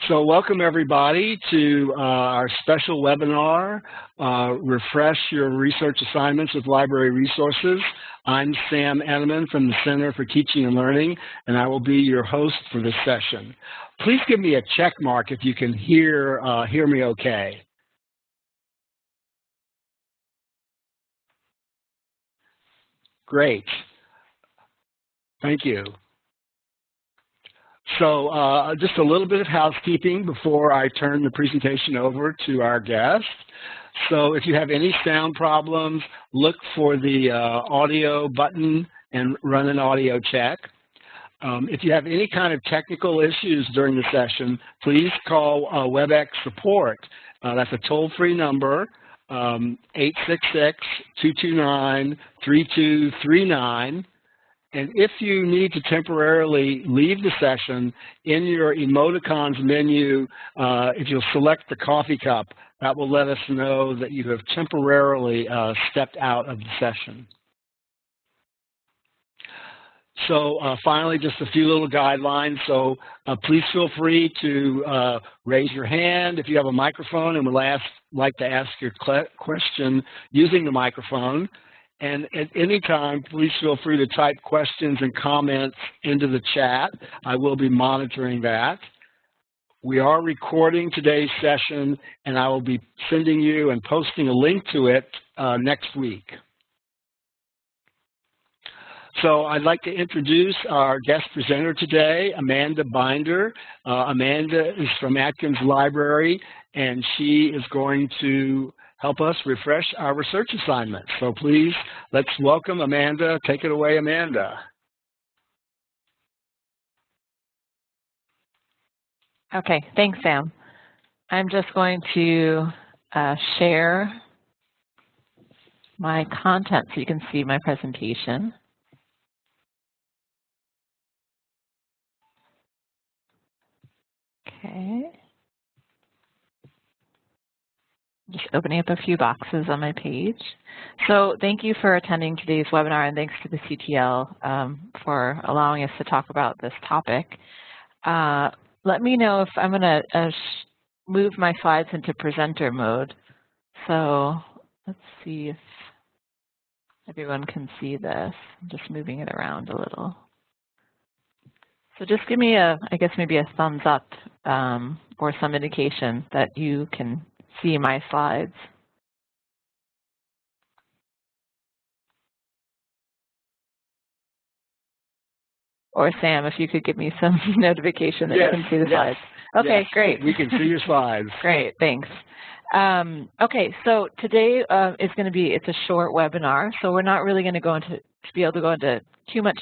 So welcome everybody to our special webinar, Refresh Your Research Assignments with Library Resources. I'm Sam Enneman from the Center for Teaching and Learning, and I will be your host for this session. Please give me a check mark if you can hear me okay. Great. Thank you. So just a little bit of housekeeping before I turn the presentation over to our guest. So if you have any sound problems, look for the audio button and run an audio check. If you have any kind of technical issues during the session, please call WebEx support. That's a toll-free number, 866-229-3239. And if you need to temporarily leave the session, in your emoticons menu, if you'll select the coffee cup, that will let us know that you have temporarily stepped out of the session. So finally, just a few little guidelines. So please feel free to raise your hand if you have a microphone and would like to ask your question using the microphone. And at any time, please feel free to type questions and comments into the chat. I will be monitoring that. We are recording today's session, and I will be sending you and posting a link to it next week. So I'd like to introduce our guest presenter today, Amanda Binder. Amanda is from Atlkins Library, and she is going to help us refresh our research assignments. So please, let's welcome Amanda. Take it away, Amanda. Okay, thanks, Sam. I'm just going to share my content so you can see my presentation. Okay. Just opening up a few boxes on my page. So thank you for attending today's webinar, and thanks to the CTL for allowing us to talk about this topic. Let me know if I'm going to move my slides into presenter mode. So let's see if everyone can see this. I'm just moving it around a little. So just give me I guess maybe a thumbs up or some indication that you can see my slides. Or Sam, if you could give me some notification that you can see the slides. Okay, great. We can see your slides. Great, thanks. Okay, so today is going to be, it's a short webinar, so we're not really going to be able to go into too much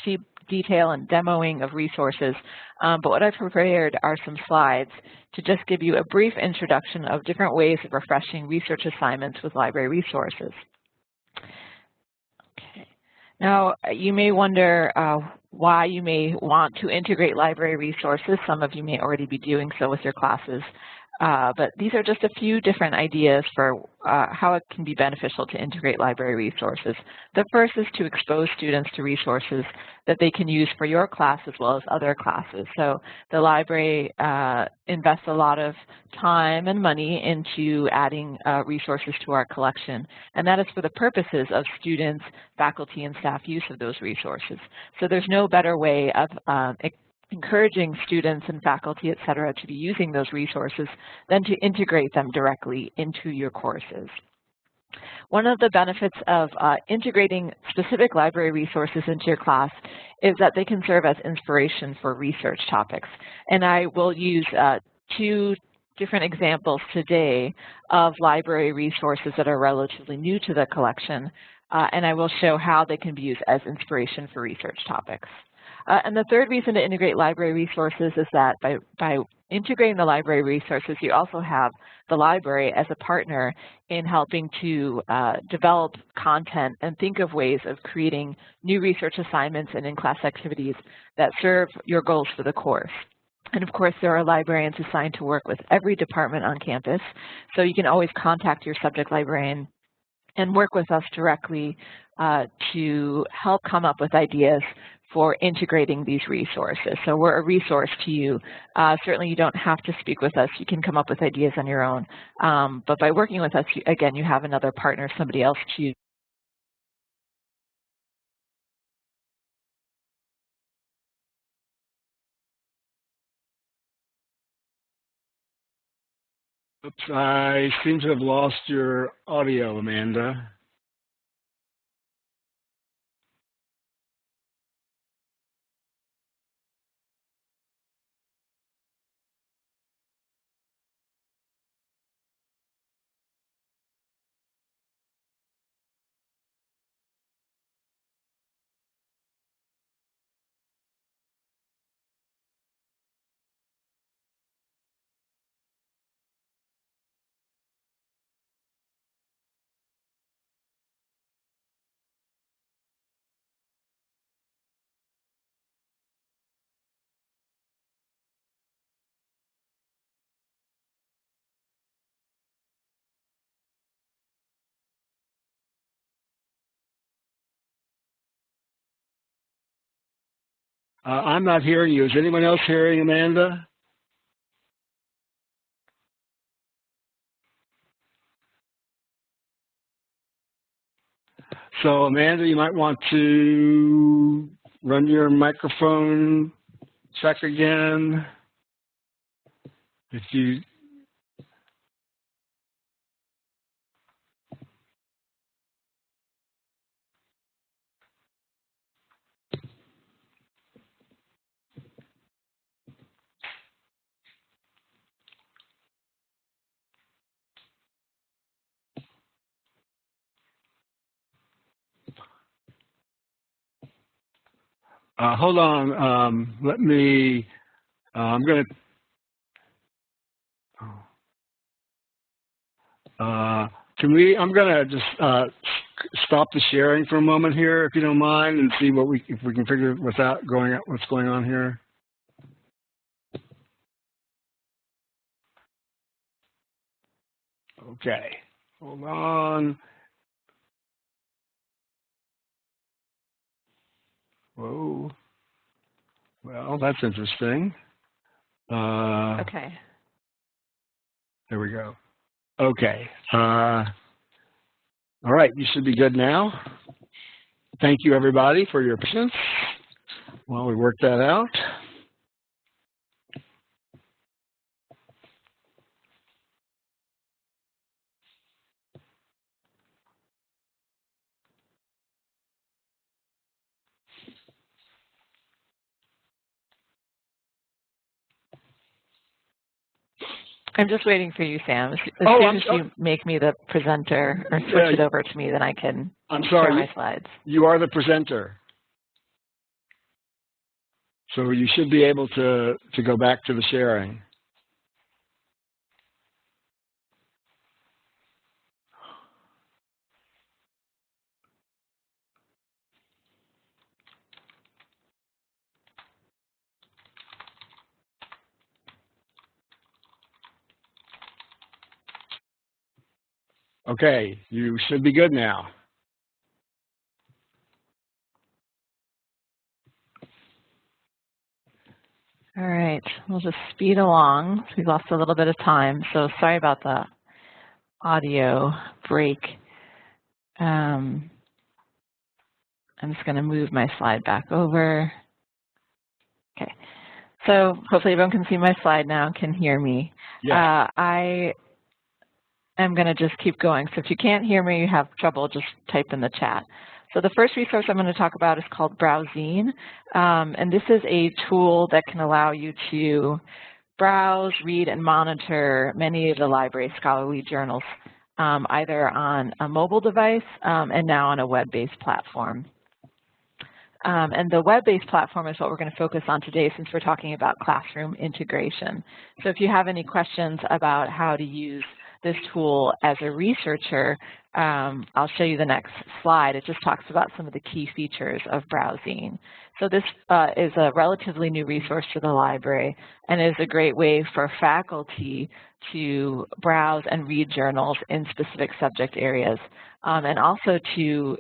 detail and demoing of resources, but what I've prepared are some slides to just give you a brief introduction of different ways of refreshing research assignments with library resources. Okay. Now, you may wonder why you may want to integrate library resources. Some of you may already be doing so with your classes. But these are just a few different ideas for how it can be beneficial to integrate library resources. The first is to expose students to resources that they can use for your class as well as other classes. So the library invests a lot of time and money into adding resources to our collection, and that is for the purposes of students, faculty, and staff use of those resources. So there's no better way of encouraging students and faculty, et cetera, to be using those resources than to integrate them directly into your courses. One of the benefits of integrating specific library resources into your class is that they can serve as inspiration for research topics. And I will use two different examples today of library resources that are relatively new to the collection, and I will show how they can be used as inspiration for research topics. And the third reason to integrate library resources is that by integrating the library resources, you also have the library as a partner in helping to develop content and think of ways of creating new research assignments and in-class activities that serve your goals for the course. And of course, there are librarians assigned to work with every department on campus, so you can always contact your subject librarian and work with us directly to help come up with ideas for integrating these resources. So we're a resource to you. Certainly you don't have to speak with us. You can come up with ideas on your own. But by working with us, again, you have another partner, somebody else to use. Oops, I seem to have lost your audio, Amanda. I'm not hearing you. Is anyone else hearing Amanda? So Amanda, you might want to run your microphone check again. If you hold on, let me, I'm going to, I'm going to just stop the sharing for a moment here, if you don't mind, and see if we can figure what's going on here. Okay, hold on. Whoa. Well, that's interesting. Okay. There we go. Okay. All right, you should be good now. Thank you, everybody, for your patience while we work that out. I'm just waiting for you, Sam. As soon as you make me the presenter or switch it over to me, then I can share my slides. You are the presenter. So you should be able to go back to the sharing. Okay, you should be good now. All right, we'll just speed along. We lost a little bit of time, so sorry about the audio break. I'm just going to move my slide back over. Okay, so hopefully everyone can see my slide now, can hear me. Yes. I'm going to just keep going. So if you can't hear me, you have trouble, just type in the chat. So the first resource I'm going to talk about is called BrowZine. And this is a tool that can allow you to browse, read, and monitor many of the library's scholarly journals, either on a mobile device and now on a web-based platform. And the web-based platform is what we're going to focus on today since we're talking about classroom integration. So if you have any questions about how to use this tool as a researcher, I'll show you the next slide. It just talks about some of the key features of BrowZine. So this is a relatively new resource to the library and is a great way for faculty to browse and read journals in specific subject areas, and also to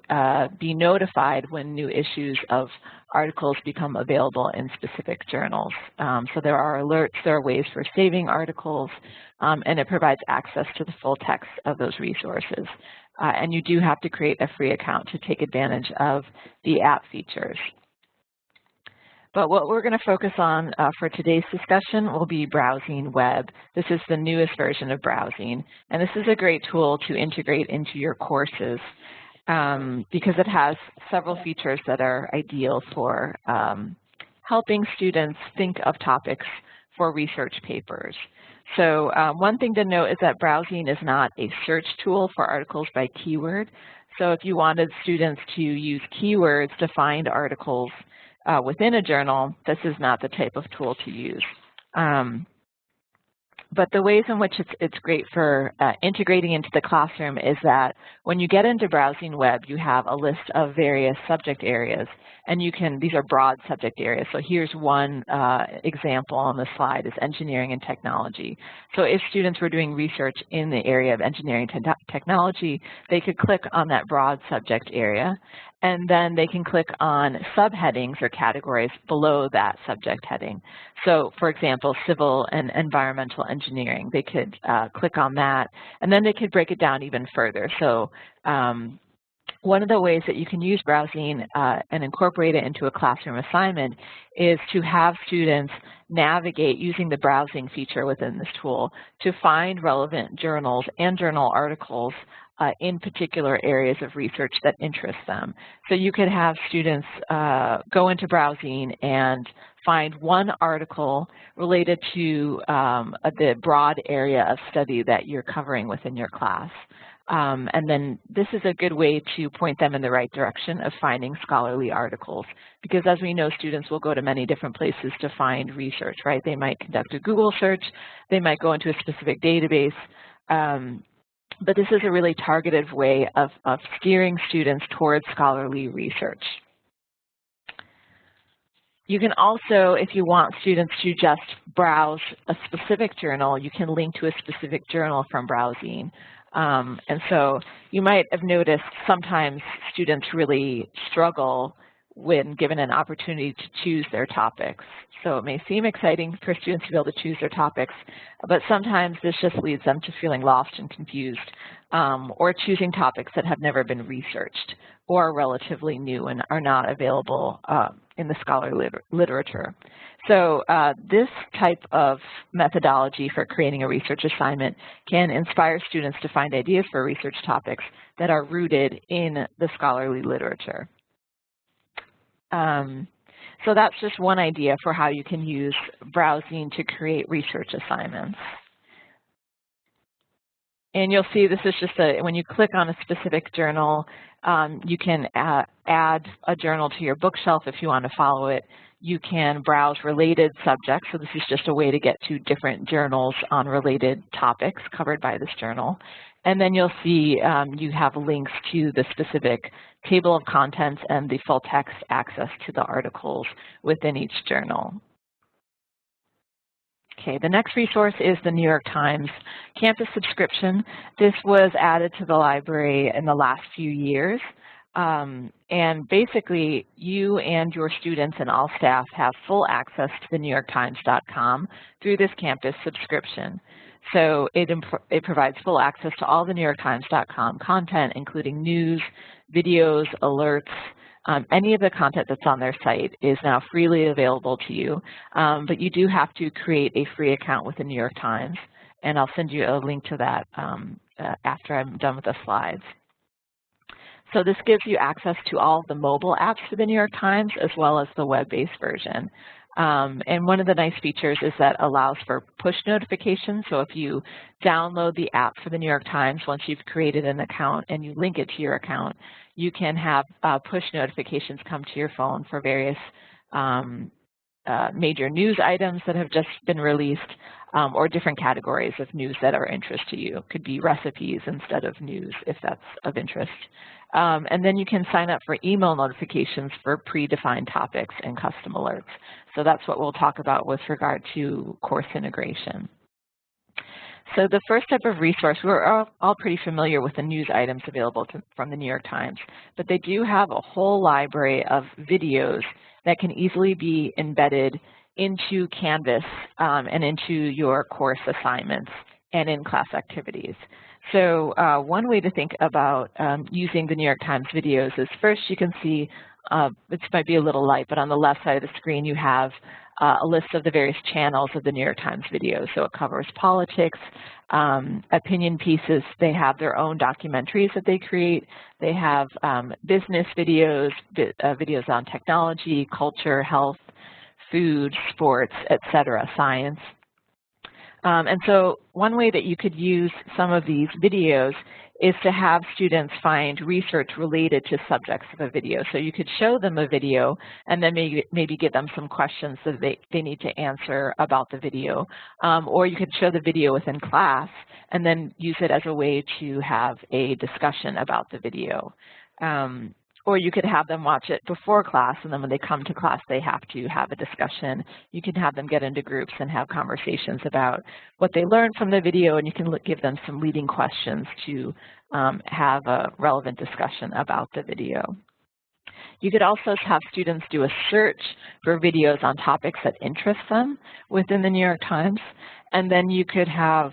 be notified when new issues of articles become available in specific journals. So there are alerts, there are ways for saving articles, and it provides access to the full text of those resources. And you do have to create a free account to take advantage of the app features. But what we're going to focus on for today's discussion will be BrowZine Web. This is the newest version of BrowZine, and this is a great tool to integrate into your courses because it has several features that are ideal for helping students think of topics for research papers. So one thing to note is that BrowZine is not a search tool for articles by keyword. So if you wanted students to use keywords to find articles within a journal, this is not the type of tool to use. But the ways in which it's great for integrating into the classroom is that when you get into BrowZine Web, you have a list of various subject areas, and these are broad subject areas. So here's one example on the slide is engineering and technology. So if students were doing research in the area of engineering and technology, they could click on that broad subject area, and then they can click on subheadings or categories below that subject heading. So for example, civil and environmental engineering, they could click on that, and then they could break it down even further. So one of the ways that you can use BrowZine and incorporate it into a classroom assignment is to have students navigate using the browsing feature within this tool to find relevant journals and journal articles in particular areas of research that interest them. So you could have students go into BrowZine and find one article related to the broad area of study that you're covering within your class. And then this is a good way to point them in the right direction of finding scholarly articles, because as we know, students will go to many different places to find research, right? They might conduct a Google search, they might go into a specific database, but this is a really targeted way of steering students towards scholarly research. You can also, if you want students to just browse a specific journal, you can link to a specific journal from BrowZine. And so you might have noticed sometimes students really struggle when given an opportunity to choose their topics. So it may seem exciting for students to be able to choose their topics, but sometimes this just leads them to feeling lost and confused, or choosing topics that have never been researched or are relatively new and are not available in the scholarly literature. So this type of methodology for creating a research assignment can inspire students to find ideas for research topics that are rooted in the scholarly literature. So that's just one idea for how you can use BrowZine to create research assignments. And you'll see this is just when you click on a specific journal, you can add a journal to your bookshelf if you want to follow it. You can browse related subjects. So this is just a way to get to different journals on related topics covered by this journal. And then you'll see you have links to the specific table of contents and the full text access to the articles within each journal. Okay, the next resource is the New York Times campus subscription. This was added to the library in the last few years. And basically, you and your students and all staff have full access to the NewYorkTimes.com through this campus subscription. So it provides full access to all the NewYorkTimes.com content, including news, videos, alerts. Any of the content that's on their site is now freely available to you, but you do have to create a free account with the New York Times, and I'll send you a link to that after I'm done with the slides. So this gives you access to all of the mobile apps for the New York Times as well as the web-based version. And one of the nice features is that allows for push notifications. So if you download the app for the New York Times, once you've created an account and you link it to your account, you can have push notifications come to your phone for various major news items that have just been released, or different categories of news that are of interest to you. It could be recipes instead of news if that's of interest. And then you can sign up for email notifications for predefined topics and custom alerts. So that's what we'll talk about with regard to course integration. So the first type of resource, we're all pretty familiar with the news items available from the New York Times, but they do have a whole library of videos that can easily be embedded into Canvas and into your course assignments and in class activities. So one way to think about using the New York Times videos is first you can see, this might be a little light, but on the left side of the screen you have a list of the various channels of the New York Times videos. So it covers politics, opinion pieces. They have their own documentaries that they create. They have business videos, videos on technology, culture, health, food, sports, etc., science. And so one way that you could use some of these videos is to have students find research related to subjects of a video. So you could show them a video and then maybe give them some questions that they need to answer about the video. Or you could show the video within class and then use it as a way to have a discussion about the video. Or you could have them watch it before class, and then when they come to class, they have to have a discussion. You can have them get into groups and have conversations about what they learned from the video, and you can give them some leading questions to have a relevant discussion about the video. You could also have students do a search for videos on topics that interest them within the New York Times, and then you could have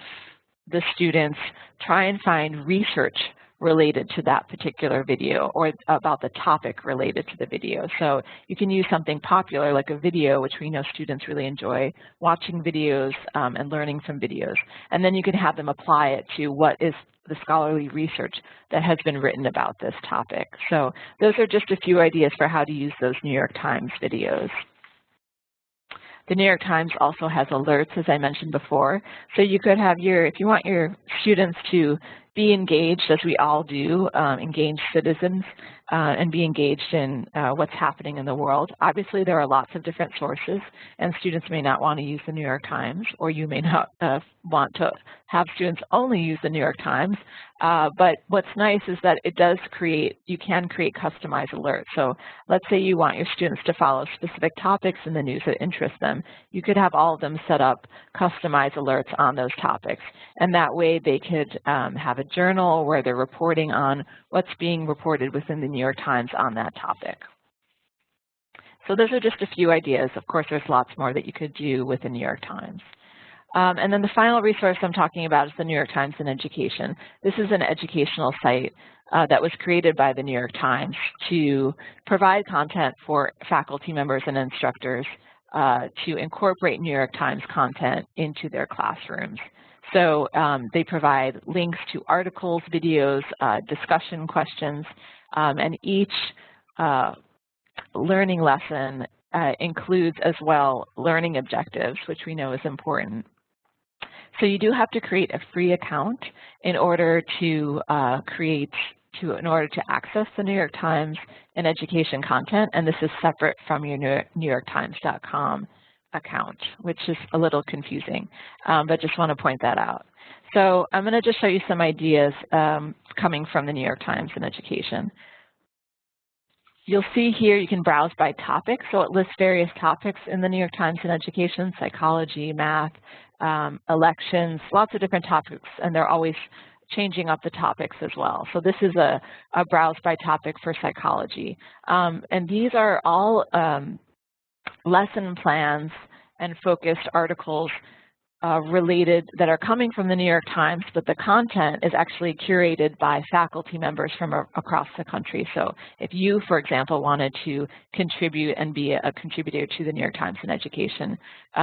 the students try and find research related to that particular video or about the topic related to the video. So you can use something popular like a video, which we know students really enjoy watching videos and learning from videos. And then you can have them apply it to what is the scholarly research that has been written about this topic. So those are just a few ideas for how to use those New York Times videos. The New York Times also has alerts, as I mentioned before. So you could have if you want your students to be engaged, as we all do, engaged citizens, and be engaged in what's happening in the world. Obviously, there are lots of different sources, and students may not want to use the New York Times, or you may not want to have students only use the New York Times. But what's nice is that you can create customized alerts. So let's say you want your students to follow specific topics in the news that interest them. You could have all of them set up customized alerts on those topics. And that way they could have a journal where they're reporting on what's being reported within the New York Times on that topic. So those are just a few ideas. Of course, there's lots more that you could do with the New York Times. And then the final resource I'm talking about is the New York Times in Education. This is an educational site that was created by the New York Times to provide content for faculty members and instructors to incorporate New York Times content into their classrooms. So they provide links to articles, videos, discussion questions, and each learning lesson includes as well learning objectives, which we know is important. So you do have to create a free account in order to access the New York Times and education content, and this is separate from your NewYorkTimes.com account, which is a little confusing, but just want to point that out. So I'm going to just show you some ideas coming from the New York Times in Education. You'll see here you can browse by topic, so it lists various topics in the New York Times in Education: psychology, math, elections, lots of different topics, and they're always changing up the topics as well. So this is a browse by topic for psychology. And these are all lesson plans and focused articles that are coming from the New York Times, but the content is actually curated by faculty members from across the country. So if you, for example, wanted to contribute and be a contributor to the New York Times in Education,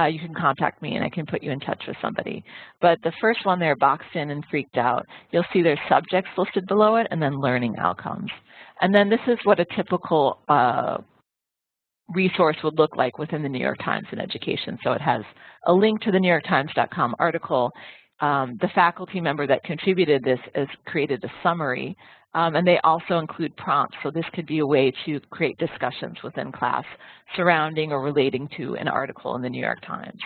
you can contact me and I can put you in touch with somebody. But the first one there, Boxed In and Freaked Out, you'll see there's subjects listed below it and then learning outcomes. And then this is what a typical resource would look like within the New York Times in Education. So it has a link to the NewYorkTimes.com article. The faculty member that contributed this has created a summary, and they also include prompts. So this could be a way to create discussions within class surrounding or relating to an article in the New York Times.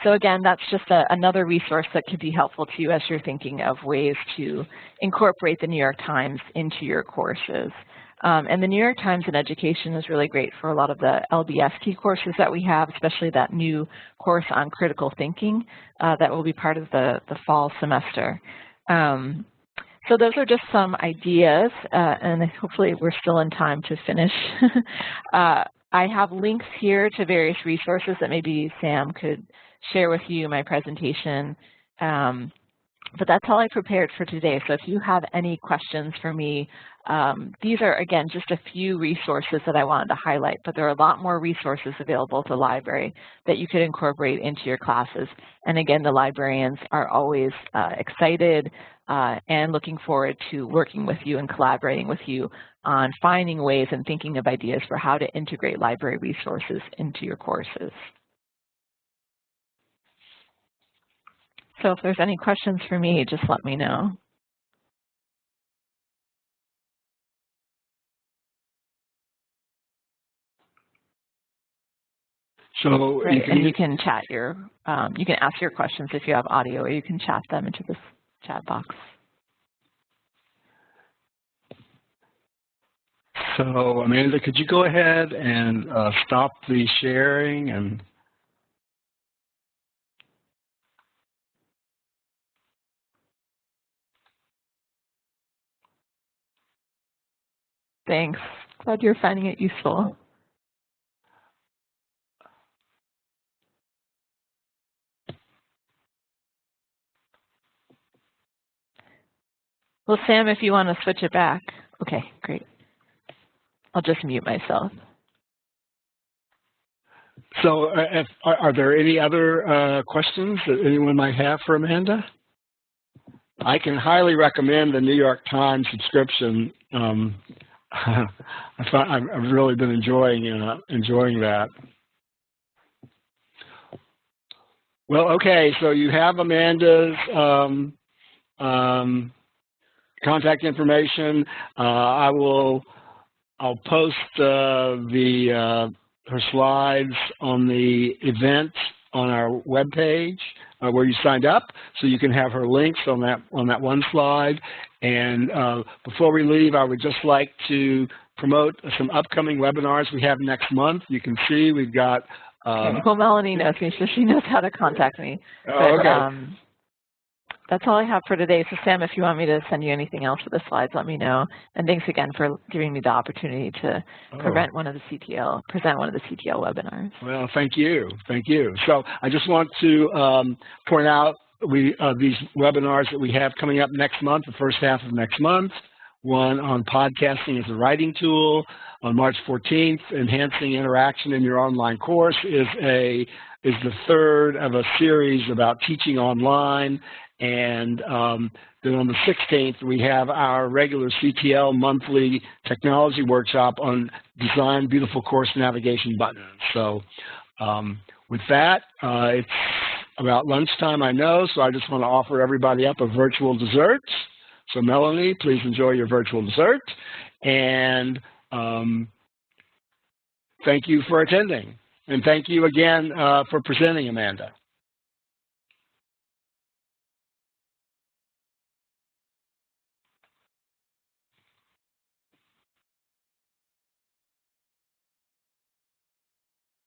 So again, that's just another resource that could be helpful to you as you're thinking of ways to incorporate the New York Times into your courses. And the New York Times in Education is really great for a lot of the LBST courses that we have, especially that new course on critical thinking that will be part of the fall semester. So those are just some ideas, and hopefully we're still in time to finish. I have links here to various resources that maybe Sam could share with you in my presentation. But that's all I prepared for today. So if you have any questions for me, these are, again, just a few resources that I wanted to highlight, but there are a lot more resources available at the library that you could incorporate into your classes. And again, the librarians are always excited and looking forward to working with you and collaborating with you on finding ways and thinking of ideas for how to integrate library resources into your courses. So if there's any questions for me, just let me know. So right. You can chat your, you can ask your questions if you have audio, or you can chat them into this chat box. So Amanda, could you go ahead and stop the sharing and Thanks. Glad you're finding it useful. Well, Sam, if you want to switch it back. Okay, great. I'll just mute myself. So are there any other questions that anyone might have for Amanda? I can highly recommend the New York Times subscription. I've really been enjoying that. Well, okay, so you have Amanda's contact information. I'll post her slides on the event on our webpage where you signed up, so you can have her links on that one slide. And before we leave, I would just like to promote some upcoming webinars we have next month. You can see we've got. Well, Melanie knows me, so she knows how to contact me. Oh, okay. That's all I have for today. So Sam, if you want me to send you anything else for the slides, let me know. And thanks again for giving me the opportunity to present one of the CTL webinars. Well, thank you. Thank you. So I just want to point out these webinars that we have coming up next month, the first half of next month. One on podcasting as a writing tool. On March 14th, enhancing interaction in your online course is the third of a series about teaching online. And then on the 16th, we have our regular CTL monthly technology workshop on design beautiful course navigation buttons. So with that, it's about lunchtime, I know, so I just want to offer everybody up a virtual dessert. So Melanie, please enjoy your virtual dessert. And thank you for attending. And thank you again for presenting, Amanda.